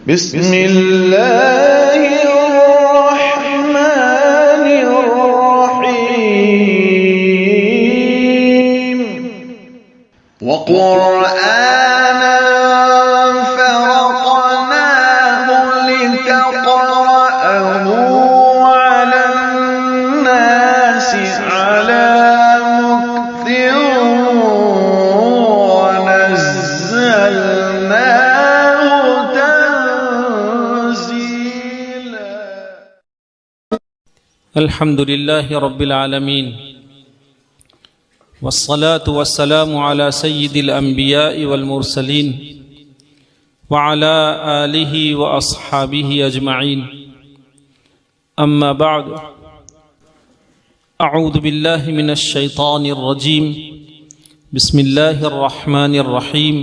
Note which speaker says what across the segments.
Speaker 1: بسم اللہ الرحمن الرحیم وقرآنا فرقناه لتقرأه على الناس على مكث ونزلناه تنزيلا.
Speaker 2: الحمد لله رب العالمين والصلاة والسلام على سيد الأنبياء والمرسلين وعلى آله وأصحابه أجمعين. أما بعد، أعوذ بالله من الشيطان الرجيم. بسم الله الرحمن الرحيم.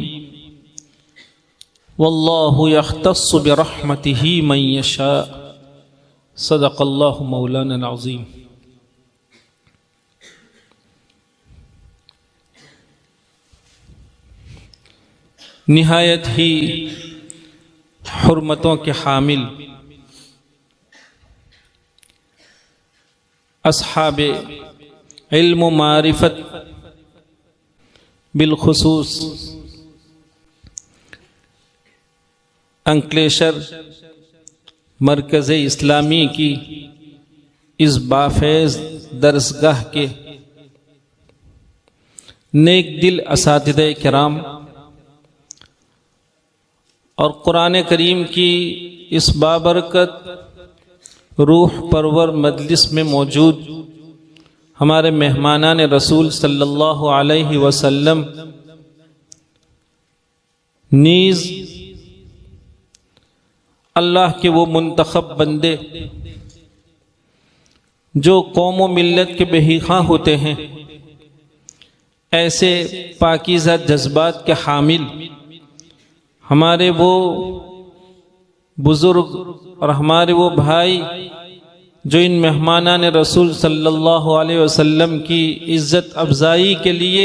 Speaker 2: والله يختص برحمته من يشاء. صدق اللہ مولانا العظیم. نہایت ہی حرمتوں کے حامل اصحاب علم و معرفت، بالخصوص انکلیشر مرکز اسلامی کی اس بافیض درسگاہ کے نیک دل اساتذہ کرام اور قرآن کریم کی اس بابرکت روح پرور مجلس میں موجود ہمارے مہمانان رسول صلی اللہ علیہ وسلم نیز اللہ کے وہ منتخب بندے جو قوم و ملت کے بے خواہ ہوتے ہیں، ایسے پاکیزہ جذبات کے حامل ہمارے وہ بزرگ اور ہمارے وہ بھائی جو ان مہمانان رسول صلی اللہ علیہ وسلم کی عزت افزائی کے لیے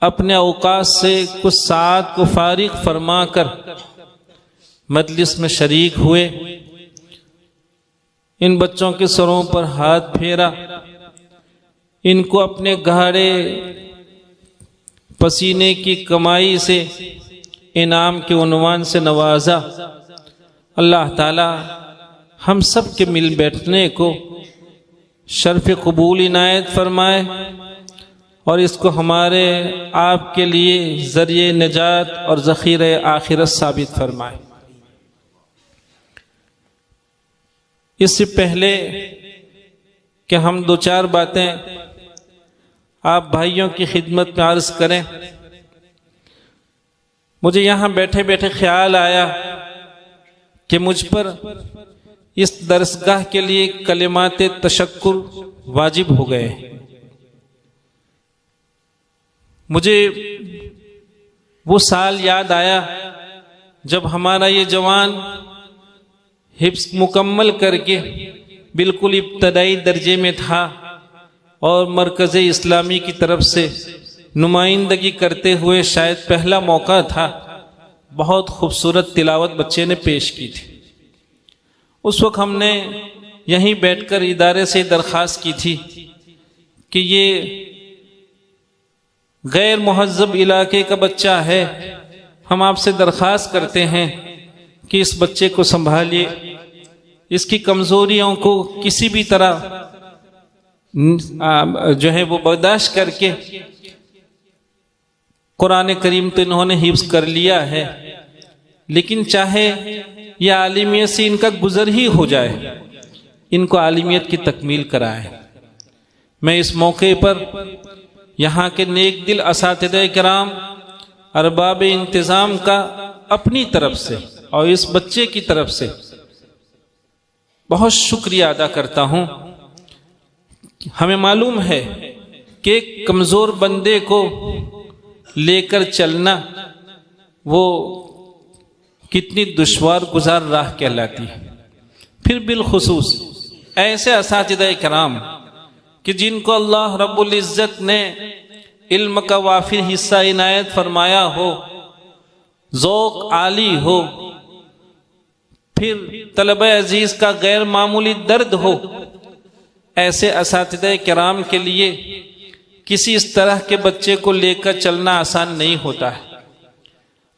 Speaker 2: اپنے اوقات سے کچھ ساعت کو فارغ فرما کر مجلس میں شریک ہوئے، ان بچوں کے سروں پر ہاتھ پھیرا، ان کو اپنے گہرے پسینے کی کمائی سے انعام کے عنوان سے نوازا. اللہ تعالی ہم سب کے مل بیٹھنے کو شرف قبول عنایت فرمائے اور اس کو ہمارے آپ کے لیے ذریعہ نجات اور ذخیرہ آخرت ثابت فرمائے. اس سے پہلے کہ ہم دو چار باتیں آپ بھائیوں کی خدمت میں عرض کریں، مجھے یہاں بیٹھے بیٹھے خیال آیا کہ مجھ پر اس درسگاہ کے لیے کلمات تشکر واجب ہو گئے. مجھے وہ سال یاد آیا جب ہمارا یہ جوان حفظ مکمل کر کے بالکل ابتدائی درجے میں تھا اور مرکز اسلامی کی طرف سے نمائندگی کرتے ہوئے شاید پہلا موقع تھا. بہت خوبصورت تلاوت بچے نے پیش کی تھی. اس وقت ہم نے یہیں بیٹھ کر ادارے سے درخواست کی تھی کہ یہ غیر مہذب علاقے کا بچہ ہے، ہم آپ سے درخواست کرتے ہیں کہ اس بچے کو سنبھالیے، اس کی کمزوریوں کو کسی بھی طرح جو ہے وہ برداشت کر کے، قرآن کریم تو انہوں نے حفظ کر لیا ہے، لیکن چاہے یہ عالمیت سے ان کا گزر ہی ہو جائے، ان کو عالمیت کی تکمیل کرائے. میں اس موقع پر یہاں کے نیک دل اساتذہ کرام، ارباب انتظام کا اپنی طرف سے اور اس بچے کی طرف سے بہت شکریہ ادا کرتا ہوں. ہمیں معلوم ہے کہ ایک کمزور بندے کو لے کر چلنا وہ کتنی دشوار گزار راہ کہلاتی ہے. پھر بالخصوص ایسے اساتذہ کرام کہ جن کو اللہ رب العزت نے علم کا وافر حصہ عنایت فرمایا ہو، ذوق عالی ہو، پھر طلبہ عزیز کا غیر معمولی درد ہو، ایسے اساتذہ کرام کے لیے کسی اس طرح کے بچے کو لے کر چلنا آسان نہیں ہوتا ہے۔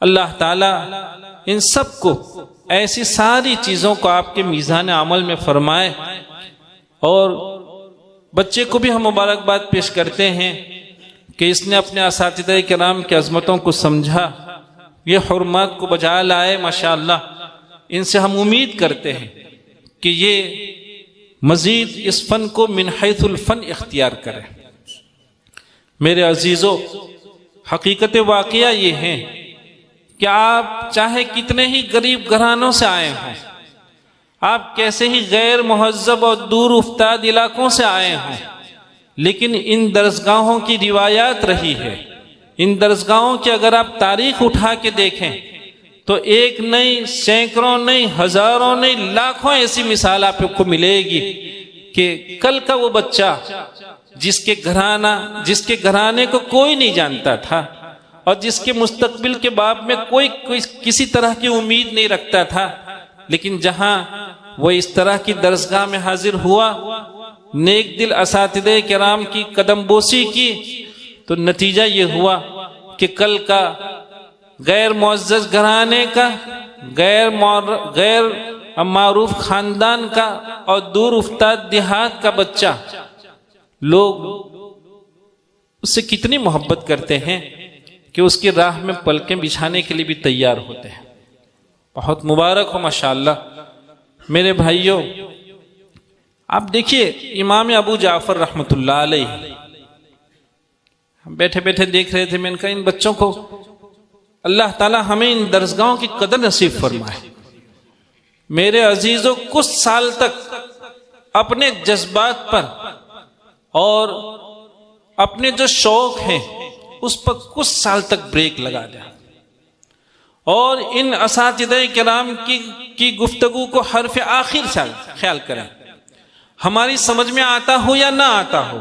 Speaker 2: اللہ تعالیٰ ان سب کو ایسی ساری چیزوں کو آپ کے میزان عمل میں فرمائے، اور بچے کو بھی ہم مبارکباد پیش کرتے ہیں کہ اس نے اپنے اساتذہ کرام کی عظمتوں کو سمجھا، یہ حرمات کو بجا لائے۔ ماشاءاللہ ان سے ہم امید کرتے ہیں کہ یہ مزید اس فن کو من حیث الفن اختیار کرے۔ میرے عزیزو، حقیقت واقعہ یہ ہے کہ آپ چاہے کتنے ہی غریب گھرانوں سے آئے ہوں، آپ کیسے ہی غیر مہذب اور دور افتاد علاقوں سے آئے ہوں، لیکن ان درسگاہوں کی روایات رہی ہے، ان درسگاہوں کی اگر آپ تاریخ اٹھا کے دیکھیں تو ایک نہیں، سینکڑوں نہیں، ہزاروں نہیں، لاکھوں ایسی مثال آپ کو ملے گی کہ کل کا وہ بچہ جس کے گھرانے کو کوئی نہیں جانتا تھا، اور جس کے مستقبل کے باب میں کوئی کسی طرح کی امید نہیں رکھتا تھا، لیکن جہاں وہ اس طرح کی درسگاہ میں حاضر ہوا، نیک دل اساتذہ کرام کی قدم بوسی کی، تو نتیجہ یہ ہوا کہ کل کا غیر معزز گھرانے کا، غیر معروف خاندان کا اور دور افتاد دیہات کا بچہ، لوگ اس سے کتنی محبت کرتے ہیں کہ اس کی راہ میں پلکیں بچھانے کے لیے بھی تیار ہوتے ہیں۔ بہت مبارک ہو ماشاءاللہ۔ میرے بھائیوں، آپ دیکھیے امام ابو جعفر رحمۃ اللہ علیہ، ہم بیٹھے بیٹھے دیکھ رہے تھے، میں نے کہا ان بچوں کو اللہ تعالی ہمیں ان درسگاہوں کی قدر نصیب فرمائے۔ میرے عزیزوں، کچھ سال تک اپنے جذبات پر اور اپنے جو شوق ہیں اس پر کچھ سال تک بریک لگا دیں، اور ان اساتذہ کرام کی گفتگو کو حرف آخر سے خیال کریں، ہماری سمجھ میں آتا ہو یا نہ آتا ہو،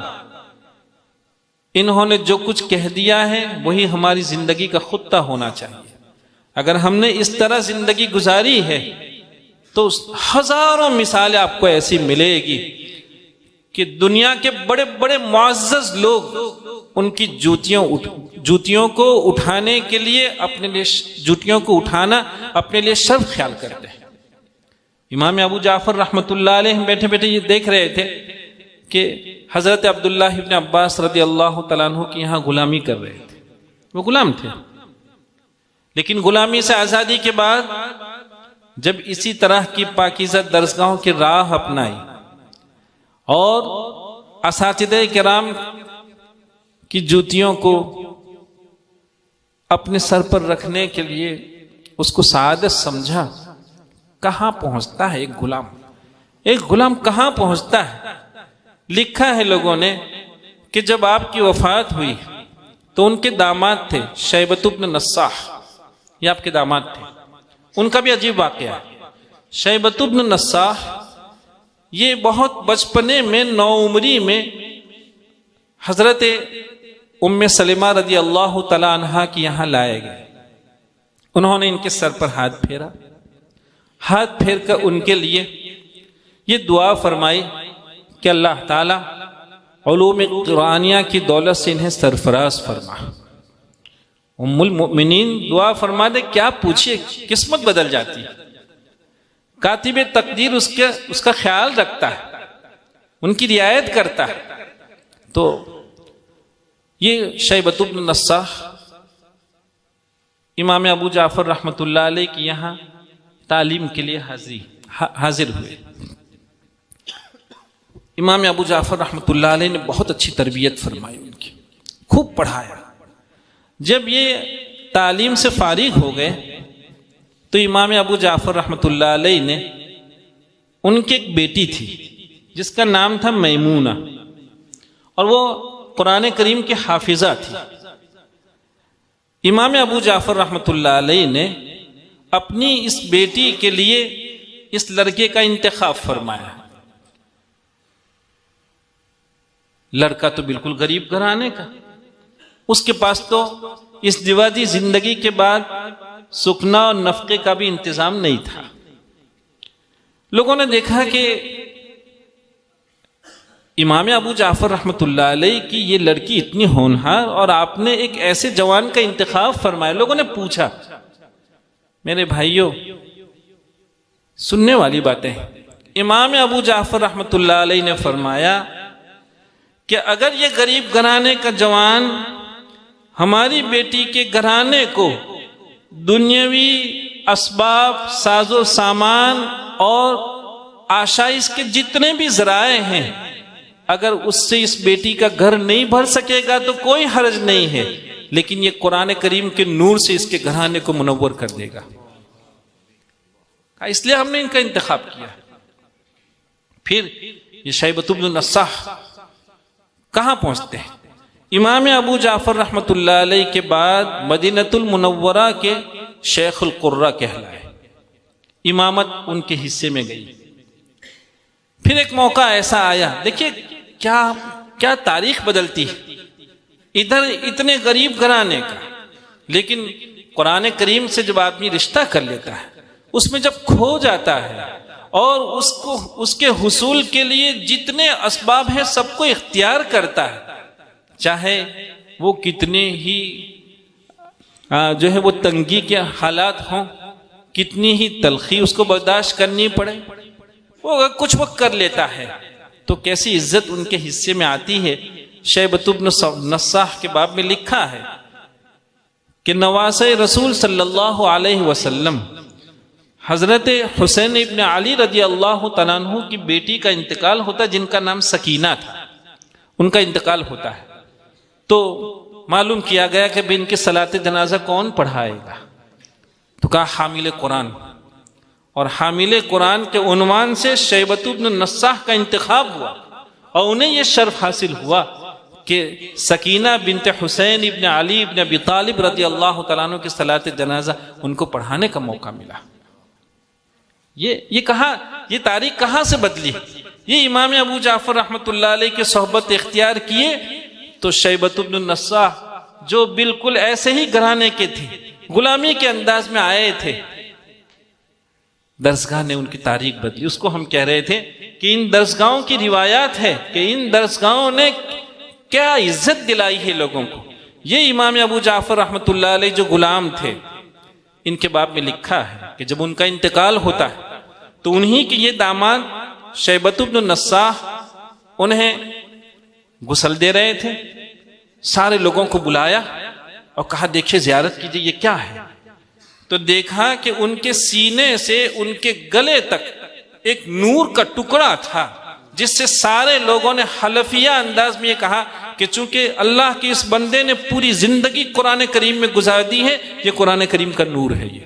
Speaker 2: انہوں نے جو کچھ کہہ دیا ہے وہی ہماری زندگی کا خطہ ہونا چاہیے۔ اگر ہم نے اس طرح زندگی گزاری ہے تو ہزاروں مثالیں آپ کو ایسی ملے گی کہ دنیا کے بڑے بڑے معزز لوگ ان کی جوتیوں کو اٹھانے کے لیے جوتیوں کو اٹھانا اپنے لیے شرف خیال کرتے ہیں۔ امام ابو جعفر رحمۃ اللہ علیہ بیٹھے بیٹھے یہ دیکھ رہے تھے کہ حضرت عبداللہ ابن عباس رضی اللہ تعالیٰ عنہ کی یہاں غلامی کر رہے تھے، وہ غلام تھے، لیکن غلامی سے آزادی کے بعد جب اسی طرح کی پاکیزہ درسگاہوں کی راہ اپنائی اور اساتذہ کرام کی جوتیوں کو اپنے سر پر رکھنے کے لیے اس کو سعادت سمجھا، کہاں پہنچتا ہے ایک غلام کہاں پہنچتا ہے۔ لکھا ہے لوگوں نے کہ جب آپ کی وفات ہوئی تو ان کے داماد تھے شیبۃ بن نصاح، یہ آپ کے داماد تھے، ان کا بھی عجیب واقعہ ہے۔ شیبۃ بن نصاح یہ بہت بچپنے میں، نوعمری میں حضرت ام سلمہ رضی اللہ تعالی عنہا کی یہاں لائے گئے۔ انہوں نے ان کے سر پر ہاتھ پھیر کر ان کے لیے یہ دعا فرمائی کہ اللہ تعالیٰ علوم قرآنیہ کی دولت سے انہیں سرفراز فرما۔ ام المؤمنین دعا فرما دے، کیا پوچھئے، قسمت بدل جاتی ہے۔ کاتب تقدیر اس کا خیال رکھتا ہے، ان کی رعایت کرتا ہے۔ تو یہ شیبۃ بن نصاح امام ابو جعفر رحمۃ اللہ علیہ کی یہاں تعلیم کے لیے حاضر ہوئے۔ امام ابو جعفر رحمۃ اللہ علیہ نے بہت اچھی تربیت فرمائی، ان کی خوب پڑھایا۔ جب یہ تعلیم سے فارغ ہو گئے تو امام ابو جعفر رحمۃ اللہ علیہ نے، ان کی ایک بیٹی تھی جس کا نام تھا میمونہ، اور وہ قرآن کریم کی حافظہ تھی۔ امام ابو جعفر رحمۃ اللہ علیہ نے اپنی اس بیٹی کے لیے اس لڑکے کا انتخاب فرمایا۔ لڑکا تو بالکل غریب گھرانے کا، اس کے پاس تو اس دیواجی زندگی کے بعد سکنا اور نفقے کا بھی انتظام نہیں تھا، لوگوں نے دیکھا کہ امام ابو جعفر رحمۃ اللہ علیہ کی یہ لڑکی اتنی ہونہار اور آپ نے ایک ایسے جوان کا انتخاب فرمایا. لوگوں نے پوچھا. میرے بھائیوں، سننے والی باتیں. امام ابو جعفر رحمۃ اللہ علیہ نے فرمایا کہ اگر یہ غریب گھرانے کا جوان ہماری بیٹی کے گھرانے کو دنیاوی اسباب، ساز و سامان اور آشائش کے جتنے بھی ذرائع ہیں، اگر اس سے اس بیٹی کا گھر نہیں بھر سکے گا تو کوئی حرج نہیں ہے، لیکن یہ قرآن کریم کے نور سے اس کے گھرانے کو منور کر دے گا. اس لیے ہم نے ان کا انتخاب کیا. پھر یہ شیبۃ بن نصاح کہاں پہنچتے ہیں؟ امام ابو جعفر رحمۃ اللہ علیہ کے بعد مدینۃ المنورہ کے شیخ القرہ کہلائے. امامت ان کے حصے میں گئی. پھر ایک موقع ایسا آیا، دیکھیے کیا تاریخ بدلتی ہے. ادھر اتنے غریب گھرانے کا، لیکن قرآن کریم سے جب آدمی رشتہ کر لیتا ہے، اس میں جب کھو جاتا ہے اور اس کے حصول کے لیے جتنے اسباب ہیں سب کو اختیار کرتا ہے، چاہے وہ کتنے ہی جو ہے وہ تنگی کے حالات ہوں، کتنی ہی تلخی اس کو برداشت کرنی پڑے، وہ اگر کچھ وقت کر لیتا ہے تو کیسی عزت ان کے حصے میں آتی ہے. شیبۃ بن نصاح کے باب میں لکھا ہے کہ نواسۂ رسول صلی اللہ علیہ وسلم حضرت حسین ابن علی رضی اللہ تعالیٰ عنہ کی بیٹی کا انتقال ہوتا، جن کا نام سکینہ تھا. ان کا انتقال ہوتا ہے تو معلوم کیا گیا کہ ان کی صلاۃ جنازہ کون پڑھائے گا؟ تو کہا حامل قرآن. اور حامل قرآن کے عنوان سے شیبۃ بن نصاح کا انتخاب ہوا، اور انہیں یہ شرف حاصل ہوا کہ سکینہ بنت حسین ابن علی ابن ابی طالب رضی اللہ تعالیٰ عنہ کی صلاۃ جنازہ ان کو پڑھانے کا موقع ملا. یہ تاریخ کہاں سے بدلی؟ یہ امام ابو جعفر رحمۃ اللہ علیہ کی صحبت اختیار کیے تو شیبۃ بن نصاح جو بالکل ایسے ہی گھرانے کے تھے، غلامی کے انداز میں آئے تھے، درسگاہ نے ان کی تاریخ بدلی. اس کو ہم کہہ رہے تھے کہ ان درسگاہوں کی روایات ہے کہ ان درسگاہوں نے کیا عزت دلائی ہے لوگوں کو. یہ امام ابو جعفر رحمۃ اللہ علیہ جو غلام تھے، ان کے باب میں لکھا ہے کہ جب ان کا انتقال ہوتا ہے تو انہی کے یہ داماد شیبۃ بن نصاح انہیں غسل دے رہے تھے. سارے لوگوں کو بلایا اور کہا دیکھیے زیارت کیجیے، یہ کیا ہے؟ تو دیکھا کہ ان کے سینے سے ان کے گلے تک ایک نور کا ٹکڑا تھا، جس سے سارے لوگوں نے حلفیہ انداز میں یہ کہا کہ چونکہ اللہ کے اس بندے نے پوری زندگی قرآن کریم میں گزار دی ہے، یہ قرآن کریم کا نور ہے. یہ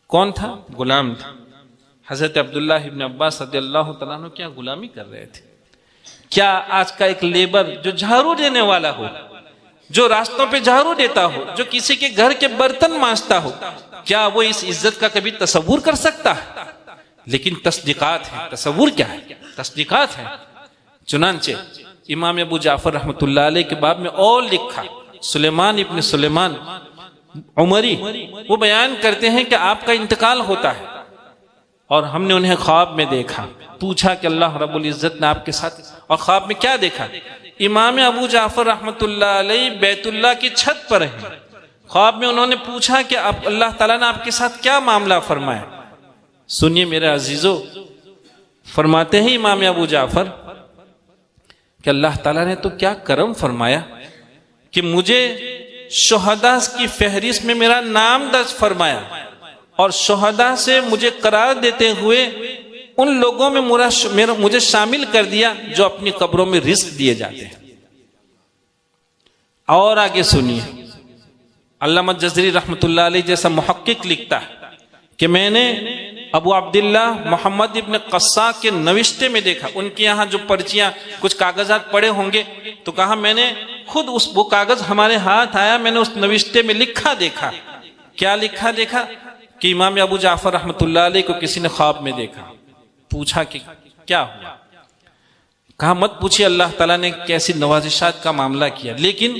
Speaker 2: کون تھا؟ غلام تھا. حضرت عبداللہ ابن عباس رضی اللہ تعالیٰ عنہ کیا غلامی کر رہے تھے. کیا آج کا ایک لیبر جو جھاڑو دینے والا ہو، جو راستوں پہ جھاڑو دیتا ہو، جو کسی کے گھر کے برتن مانجتا ہو، کیا وہ اس عزت کا کبھی تصور کر سکتا ہے؟ لیکن تصدیقات ہیں. تصور کیا ہے؟ تصدیقات ہیں. چنانچہ امام ابو جعفر رحمۃ اللہ علیہ کے باب میں اور لکھا، سلیمان ابن سلیمان عمری وہ بیان کرتے ہیں کہ آپ کا انتقال ہوتا ہے اور ہم نے انہیں خواب میں دیکھا. پوچھا کہ اللہ رب العزت نے آپ کے ساتھ، اور خواب میں کیا دیکھا؟ امام ابو جعفر رحمۃ اللہ علیہ بیت اللہ کی چھت پر ہیں. خواب میں انہوں نے پوچھا کہ اللہ تعالیٰ نے آپ کے ساتھ کیا معاملہ فرمایا. سنیے میرے عزیزو، فرماتے ہیں امام ابو جعفر کہ اللہ تعالیٰ نے تو کیا کرم فرمایا کہ مجھے شہداء کی فہرست میں میرا نام درج فرمایا، اور شہداء سے مجھے قرار دیتے ہوئے ان لوگوں میں مجھے شامل کر دیا جو اپنی قبروں میں رزق دیے جاتے ہیں. اور آگے سنیے، علامہ جزری رحمۃ اللہ علیہ جیسا محقق لکھتا ہے کہ میں نے ابو عبداللہ محمد ابن قصا کے نوشتے میں دیکھا، ان کے یہاں جو پرچیاں کچھ کاغذات پڑے ہوں گے، تو کہا میں نے خود وہ کاغذ ہمارے ہاتھ آیا، میں نے اس نوشتے میں لکھا دیکھا. کیا لکھا دیکھا؟ کہ امام ابو جعفر رحمۃ اللہ علیہ کو کسی نے خواب میں دیکھا. پوچھا کہ کیا ہوا؟ کہا مت پوچھیے، اللہ تعالیٰ نے کیسی نوازشات کا معاملہ کیا، لیکن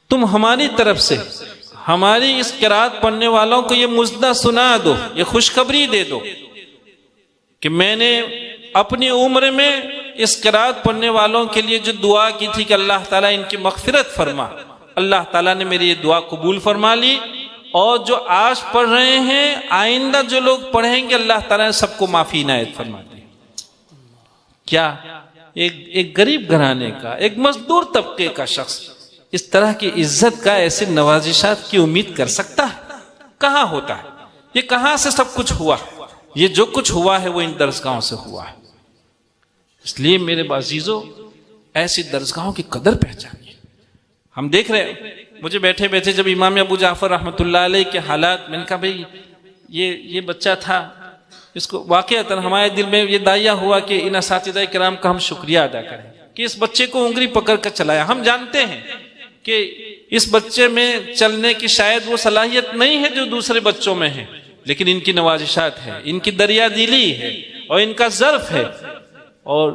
Speaker 2: تم ہماری طرف سے ہماری اس قرات پڑھنے والوں کو یہ مزدہ سنا دو، یہ خوشخبری دے دو کہ میں نے اپنی عمر میں اس قرات پڑھنے والوں کے لیے جو دعا کی تھی کہ اللہ تعالیٰ ان کی مغفرت فرما، اللہ تعالیٰ نے میری یہ دعا قبول فرما لی، اور جو آج پڑھ رہے ہیں آئندہ جو لوگ پڑھیں گے اللہ تعالیٰ نے سب کو معافی عنایت فرما دی۔ کیا ایک غریب گھرانے کا، ایک مزدور طبقے کا شخص اس طرح کی عزت کا، ایسے نوازشات کی امید کر سکتا ہے؟ کہاں ہوتا ہے یہ؟ کہاں سے سب کچھ ہوا؟ یہ جو کچھ ہوا ہے وہ ان درسگاہوں سے ہوا ہے۔ اس لیے میرے عزیزو، ایسی درسگاہوں کی قدر پہچانیے۔ ہم دیکھ رہے ہیں، مجھے بیٹھے بیٹھے جب امام ابو جعفر رحمۃ اللہ علیہ کے حالات، میں نے کہا بھئی یہ بچہ تھا، اس کو واقعتاً ہمارے دل میں یہ داعیہ ہوا کہ ان اساتذہ کرام کا ہم شکریہ ادا کریں کہ اس بچے کو انگلی پکڑ کر چلایا۔ ہم جانتے ہیں کہ اس بچے میں چلنے کی شاید وہ صلاحیت نہیں ہے جو دوسرے بچوں میں ہے، لیکن ان کی نوازشات ہے، ان کی دریا دلی ہے، اور ان کا ظرف ہے، اور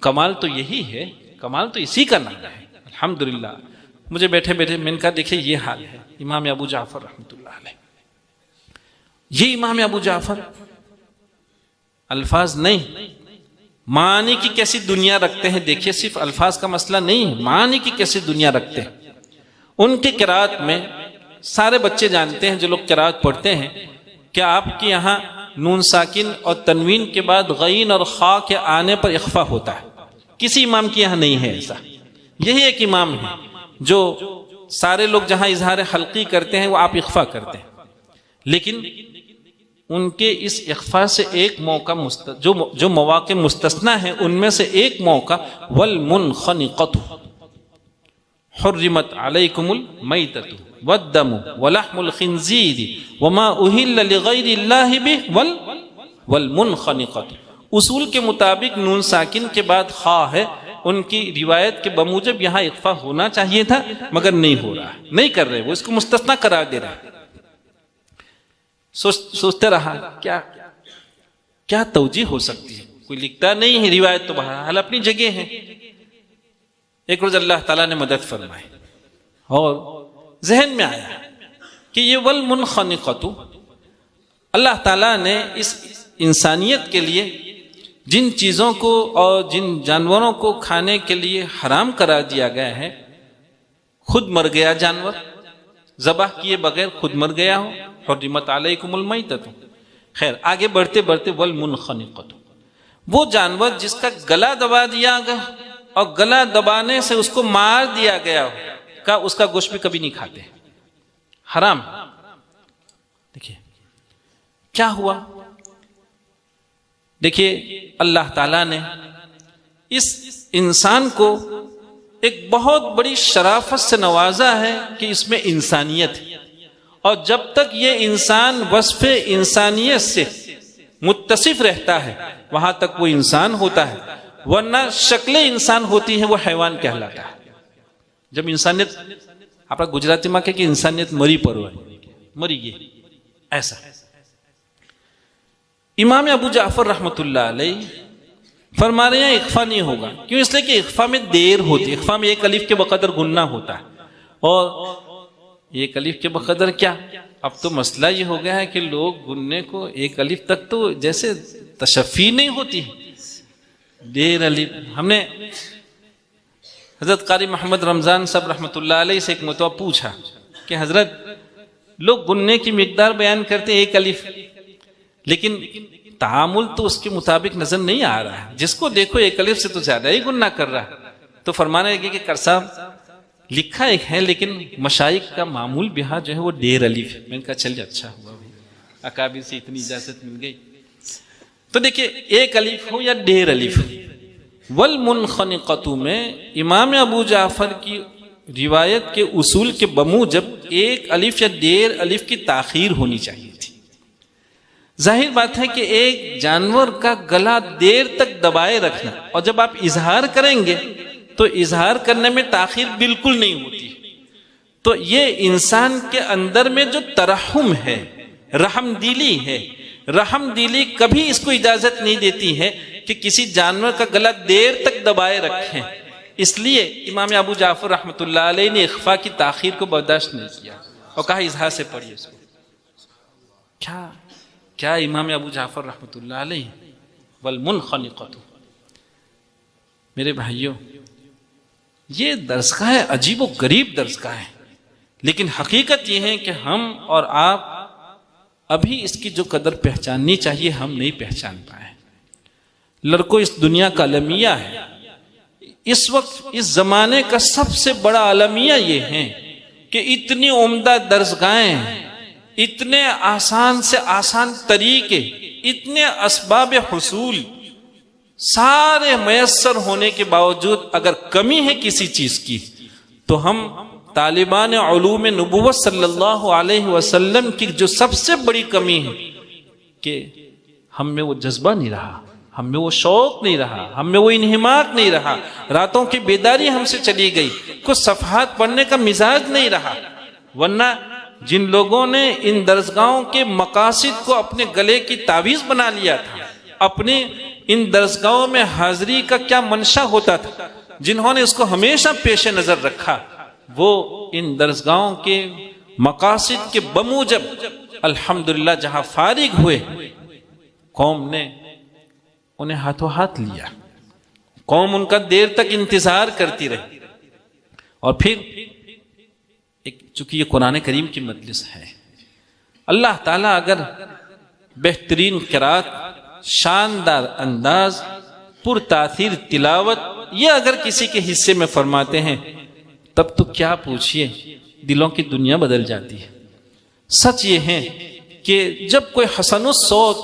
Speaker 2: کمال تو یہی ہے، کمال تو اسی کا نام ہے الحمدللہ۔ مجھے بیٹھے بیٹھے میں نے کہا دیکھیں یہ حال ہے امام ابو جعفر رحمۃ اللہ علیہ۔ یہ امام ابو جعفر الفاظ نہیں، معنی کی کیسی دنیا رکھتے ہیں۔ دیکھیے صرف الفاظ کا مسئلہ نہیں ہے، معنی کی کیسی دنیا رکھتے ہیں۔ ان کے قرات میں سارے بچے جانتے ہیں جو لوگ قرات پڑھتے ہیں کہ آپ کے یہاں نون ساکن اور تنوین کے بعد غین اور خا کے آنے پر اخفا ہوتا ہے، کسی امام کے یہاں نہیں ہے ایسا۔ یہی ایک امام ہے جو سارے لوگ جہاں اظہار حلقی کرتے ہیں وہ آپ اخفا کرتے ہیں، لیکن ان کے اس اخفا سے ایک موقع جو مواقع مستثنا ہیں، ان میں سے ایک موقع والمنخنقۃ حرمت علیکم المیتۃ والدم ولحم الخنزیر وما اہل لغیر اللہ بہ والمنخنقۃ۔ اصول کے مطابق نون ساکن کے بعد خا ہے، ان کی روایت کے بموجب یہاں اخفا ہونا چاہیے تھا مگر نہیں ہو رہا، نہیں کر رہے، وہ اس کو مستثنا قرار دے رہے۔ سوچتے رہا کیا توجیہ ہو سکتی ہے، کوئی لکھتا نہیں ہے، روایت تو بہرحال اپنی جگہ ہے۔ ایک روز اللہ تعالیٰ نے مدد فرمائی اور ذہن میں آیا کہ یہ والمنخنقۃ، اللہ تعالیٰ نے اس انسانیت کے لیے جن چیزوں کو اور جن جانوروں کو کھانے کے لیے حرام قرار دیا گیا ہے، خود مر گیا جانور، ذبح کیے بغیر خود مر گیا ہو، حرمت علیکم المیتۃ۔ خیر آگے بڑھتے بڑھتے والمنخنقۃ، وہ جانور جس کا گلا دبا دیا گیا اور گلا دبانے سے اس کو مار دیا گیا ہو، کا اس کا گوشت بھی کبھی نہیں کھاتے، حرام۔ دیکھیے کیا ہوا، دیکھیے اللہ تعالیٰ نے اس انسان کو ایک بہت بڑی شرافت سے نوازا ہے کہ اس میں انسانیت ہے، اور جب تک یہ انسان وصف انسانیت سے متصف رہتا ہے وہاں تک وہ انسان ہوتا ہے، ورنہ شکل انسان ہوتی ہے وہ حیوان کہلاتا ہے۔ جب انسانیت، آپ گجراتی میں کہ انسانیت مری پرو ہے، مری گئی، ایسا امام ابو جعفر رحمۃ اللہ علیہ فرما رہے ہیں اخفا نہیں ہوگا۔ کیوں؟ اس لیے کہ اخفا میں دیر ہوتی ہے، اخفا میں ایک الف کے بقدر گننا ہوتا ہے، اور ایک الف کے بقدر کیا، اب تو مسئلہ یہ ہو گیا ہے کہ لوگ گننے کو ایک الف تک تو جیسے تشفی نہیں ہوتی، دیر الف۔ ہم نے حضرت قاری محمد رمضان صاحب رحمۃ اللہ علیہ سے ایک مرتبہ پوچھا کہ حضرت لوگ گننے کی مقدار بیان کرتے ایک الف، لیکن تعامل تو اس کے مطابق نظر نہیں آ رہا ہے، جس کو دیکھو ایک الف سے تو زیادہ ہی گننا کر رہا ہے۔ تو فرمانے لگے کہ کر صاحب لکھا ایک ہے لیکن مشائخ کا معمول بہا جو ہے وہ ڈیر الف ہے۔ میں نے کہا چلیے اچھا ہوا بھائی، اکابر سے اتنی اجازت مل گئی۔ تو دیکھیے ایک الف ہو یا ڈیر الف، والمنخنقۃ میں امام ابو جعفر کی روایت کے اصول کے بموجب ایک الف یا ڈیر الف کی تاخیر ہونی چاہیے تھی۔ ظاہر بات ہے کہ ایک جانور کا گلا دیر تک دبائے رکھنا، اور جب آپ اظہار کریں گے تو اظہار کرنے میں تاخیر بالکل نہیں ہوتی، تو یہ انسان کے اندر میں جو ترحم ہے، رحم دلی ہے، رحم دلی کبھی اس کو اجازت نہیں دیتی ہے کہ کسی جانور کا گلا دیر تک دبائے رکھیں۔ اس لیے امام ابو جعفر رحمۃ اللہ علیہ نے اخفا کی تاخیر کو برداشت نہیں کیا، اور کہا اظہار سے پڑھیے اس کو. کیا امام ابو جعفر رحمۃ اللہ علیہ والمنخنقۃ. میرے بھائیوں، یہ درسگاہ عجیب و غریب درسگاہ ہے، لیکن حقیقت یہ ہے کہ ہم اور آپ ابھی اس کی جو قدر پہچاننی چاہیے ہم نہیں پہچان پائے. لڑکوں، اس دنیا کا المیہ ہے. اس وقت اس زمانے کا سب سے بڑا المیہ یہ ہے کہ اتنی عمدہ درسگاہیں، اتنے آسان سے آسان طریقے، اتنے اسباب حصول سارے میسر ہونے کے باوجود اگر کمی ہے کسی چیز کی تو ہم طالبان علوم نبوت صلی اللہ علیہ وسلم کی جو سب سے بڑی کمی ہے کہ ہم میں وہ جذبہ نہیں رہا، ہم میں وہ شوق نہیں رہا، ہم میں وہ انہماک نہیں رہا، راتوں کی بیداری ہم سے چلی گئی، کچھ صفحات پڑھنے کا مزاج نہیں رہا. ورنہ جن لوگوں نے ان درسگاہوں کے مقاصد کو اپنے گلے کی تعویذ بنا لیا تھا، اپنے ان درسگاہوں میں حاضری کا کیا منشا ہوتا تھا، جنہوں نے اس کو ہمیشہ پیش نظر رکھا، وہ ان درسگاہوں کے مقاصد کے بموجب الحمدللہ جہاں فارغ ہوئے، قوم نے انہیں ہاتھوں ہاتھ لیا. قوم ان کا دیر تک انتظار کرتی رہی. اور پھر چونکہ یہ قرآن کریم کی مجلس ہے، اللہ تعالیٰ اگر بہترین قرات، شاندار انداز، پر تاثیر تلاوت یہ اگر کسی کے حصے میں فرماتے ہیں تب تو کیا پوچھئے، دلوں کی دنیا بدل جاتی ہے. سچ یہ ہے کہ جب کوئی حسن الصوت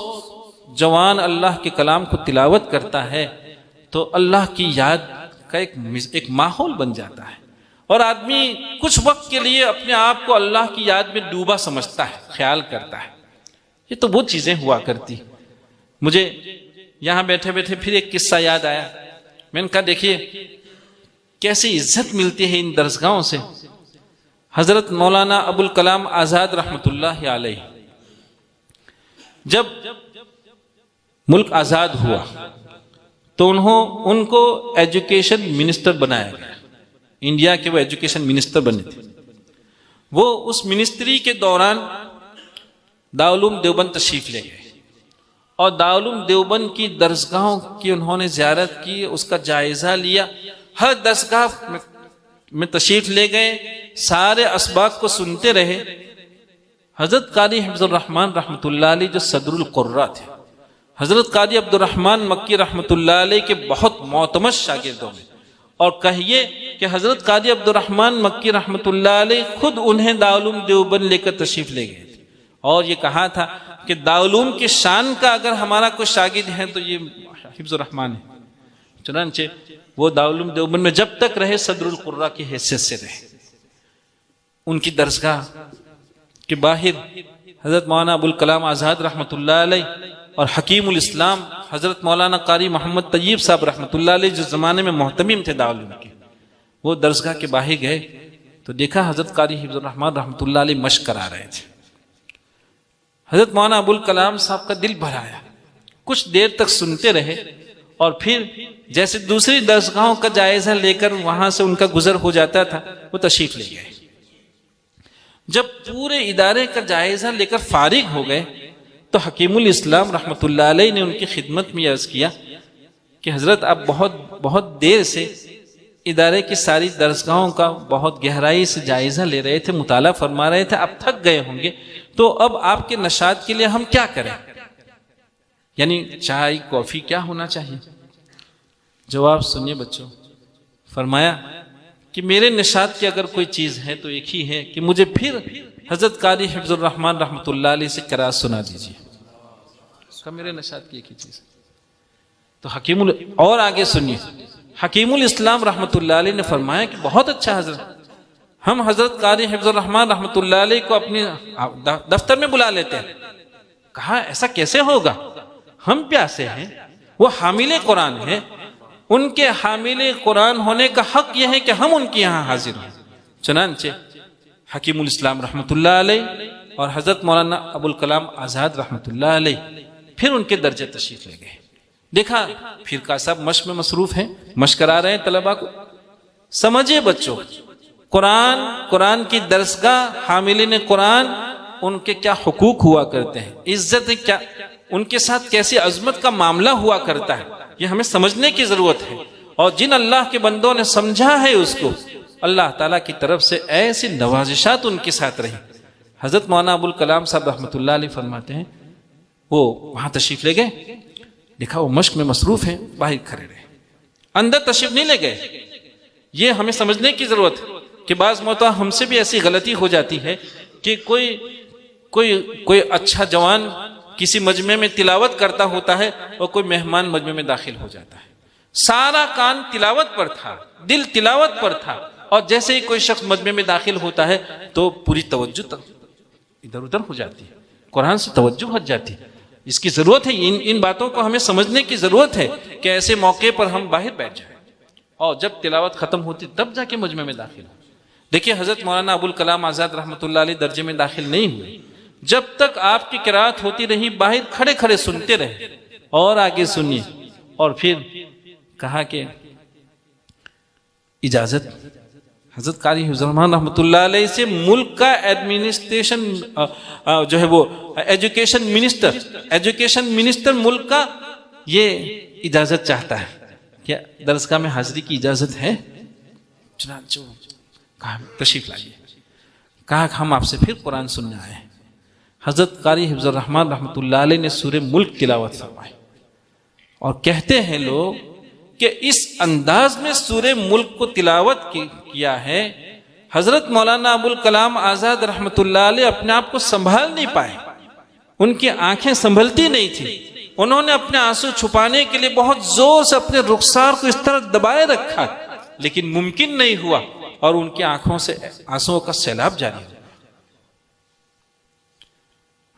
Speaker 2: جوان اللہ کے کلام کو تلاوت کرتا ہے تو اللہ کی یاد کا ایک ماحول بن جاتا ہے، اور آدمی کچھ وقت کے لیے اپنے آپ کو اللہ کی یاد میں ڈوبا سمجھتا ہے، خیال کرتا ہے. یہ تو وہ چیزیں ہوا کرتی. مجھے یہاں بیٹھے بیٹھے پھر ایک قصہ یاد آیا. میں نے کہا دیکھیے کیسی عزت ملتی ہے ان درسگاہوں سے. حضرت مولانا ابوالکلام آزاد رحمۃ اللہ علیہ جب ملک آزاد ہوا تو ان کو ایجوکیشن منسٹر بنایا گیا. انڈیا کے وہ ایجوکیشن منسٹر بنے تھے. وہ اس منسٹری کے دوران دارالعلوم دیوبند تشریف لے گئے اور دارالعلوم دیوبند کی درسگاہوں کی انہوں نے زیارت کی، اس کا جائزہ لیا. ہر درسگاہ میں تشریف لے گئے، سارے اسباق کو سنتے رہے. حضرت قاری حفظ الرحمن رحمۃ اللہ علیہ جو صدر القراء تھے، حضرت قاری عبد الرحمن مکی رحمۃ اللہ علیہ کے بہت معتمد شاگردوں میں، اور کہیے کہ حضرت قاری عبد الرحمن مکی رحمۃ اللہ علیہ خود انہیں دارالعلوم دیوبند لے کر تشریف لے گئے تھے، اور یہ کہا تھا کہ دارالعلوم کی شان کا اگر ہمارا کوئی شاگرد ہے تو یہ حفظ الرحمن ہے. چنانچہ وہ دارالعلوم دیوبند میں جب تک رہے صدر القراء کی حیثیت سے رہے. ان کی درسگاہ کے باہر حضرت مولانا ابوالکلام آزاد رحمۃ اللہ علیہ اور حکیم الاسلام حضرت مولانا قاری محمد طیب صاحب رحمۃ اللہ علیہ جو زمانے میں محتمم تھے دارالعلوم کے، وہ درسگاہ کے باہر گئے تو دیکھا حضرت قاری حفظ الرحمن رحمۃ اللہ علیہ مشق کرا رہے تھے. حضرت مولانا ابوالکلام صاحب کا دل بھر آیا، کچھ دیر تک سنتے رہے، اور پھر جیسے دوسری درسگاہوں کا جائزہ لے کر وہاں سے ان کا گزر ہو جاتا تھا وہ تشریف لے گئے. جب پورے ادارے کا جائزہ لے کر فارغ ہو گئے تو حکیم الاسلام رحمۃ اللہ علیہ نے ان کی خدمت میں عرض کیا کہ حضرت آپ بہت دیر سے ادارے کی ساری درسگاہوں کا بہت گہرائی سے جائزہ لے رہے تھے، مطالعہ فرما رہے تھے، اب تھک گئے ہوں گے، تو اب آپ کے نشاط کے لیے ہم کیا کریں؟ یعنی چائے کافی کیا ہونا چاہیے؟ جواب سنیے بچوں. فرمایا کہ میرے نشاط کی اگر کوئی چیز ہے تو ایک ہی ہے کہ مجھے پھر حضرت قاری حفظ الرحمن رحمۃ اللہ علیہ سے قرات سنا دیجیے. اس کا میرے نشاط کی ایک ہی چیز ہے. تو اور آگے سنیے، حکیم الاسلام رحمۃ اللہ علیہ نے فرمایا کہ بہت اچھا حضرت، ہم حضرت قاری حفظ الرحمن رحمۃ اللہ علیہ کو اپنے دفتر میں بلا لیتے ہیں. کہا ایسا کیسے ہوگا، ہم پیاسے ہیں، وہ حامل قرآن ہیں، ان کے حامل قرآن ہونے کا حق یہ ہے کہ ہم ان کے یہاں حاضر ہوں. چنانچہ حکیم الاسلام رحمۃ اللہ علیہ اور حضرت مولانا ابوالکلام آزاد رحمۃ اللہ علیہ پھر ان کے درجے تشریف لے گئے. دیکھا پھر کا صاحب مشق میں مصروف ہیں، مشق کرا رہے ہیں طلباء کو. سمجھے بچوں، قرآن کی درسگاہ، حاملین قرآن، ان کے کیا حقوق ہوا کرتے ہیں، عزت کیا، ان کے ساتھ کیسی عظمت کا معاملہ ہوا کرتا ہے، یہ ہمیں سمجھنے کی ضرورت ہے۔ اور جن اللہ کے بندوں نے سمجھا ہے اس کو، اللہ تعالیٰ کی طرف سے ایسی نوازشات ان کے ساتھ رہی۔ حضرت مولانا ابوالکلام صاحب رحمۃ اللہ علیہ فرماتے ہیں، وہ وہاں تشریف لے گئے، دیکھا وہ مشق میں مصروف ہیں، باہر کھڑے رہے، اندر تشریف نہیں لے گئے۔ یہ ہمیں سمجھنے کی ضرورت ہے کہ بعض مرتبہ ہم سے بھی ایسی غلطی ہو جاتی ہے کہ کوئی اچھا جوان کسی مجمع میں تلاوت کرتا ہوتا ہے اور کوئی مہمان مجمع میں داخل ہو جاتا ہے، سارا کان تلاوت پر تھا، دل تلاوت پر تھا، اور جیسے ہی کوئی شخص مجمع میں داخل ہوتا ہے تو پوری توجہ ادھر ادھر ہو جاتی ہے، قرآن سے توجہ ہٹ جاتی ہے۔ اس کی ضرورت ہے، ان باتوں کو ہمیں سمجھنے کی ضرورت ہے کہ ایسے موقع پر ہم باہر بیٹھ جائیں اور جب تلاوت ختم ہوتی تب جا کے مجمع میں داخل ہو۔ دیکھیے حضرت مولانا ابوالکلام آزاد رحمۃ اللہ علیہ درجے میں داخل نہیں ہوئے، جب تک آپ کی قرات ہوتی رہی باہر کھڑے کھڑے سنتے رہے اور آگے سنیے، اور پھر کہا کہ اجازت۔ حضرت قاری حفظ الرحمان رحمۃ اللہ علیہ سے ملک کا ایڈمنسٹریشن جو ہے وہ ایجوکیشن منسٹر ملک کا یہ اجازت چاہتا ہے، کیا درسگاہ میں حاضری کی اجازت ہے؟ چنانچہ کہا تشریف لائیے، کہا کہ ہم آپ سے پھر قرآن سننے آئے ہیں۔ حضرت قاری حفظ الرحمان رحمۃ اللہ علیہ نے سورہ ملک تلاوت فرمائی، اور کہتے ہیں لوگ کہ اس انداز میں سورہ ملک کو تلاوت کیا ہے، حضرت مولانا ابوالکلام آزاد رحمۃ اللہ علیہ اپنے آپ کو سنبھال نہیں پائے، ان کی آنکھیں سنبھلتی نہیں تھی، انہوں نے اپنے آنسو چھپانے کے لیے بہت زور سے اپنے رخسار کو اس طرح دبائے رکھا، لیکن ممکن نہیں ہوا، اور ان کی آنکھوں سے آنسوؤں کا سیلاب جاری ہوا۔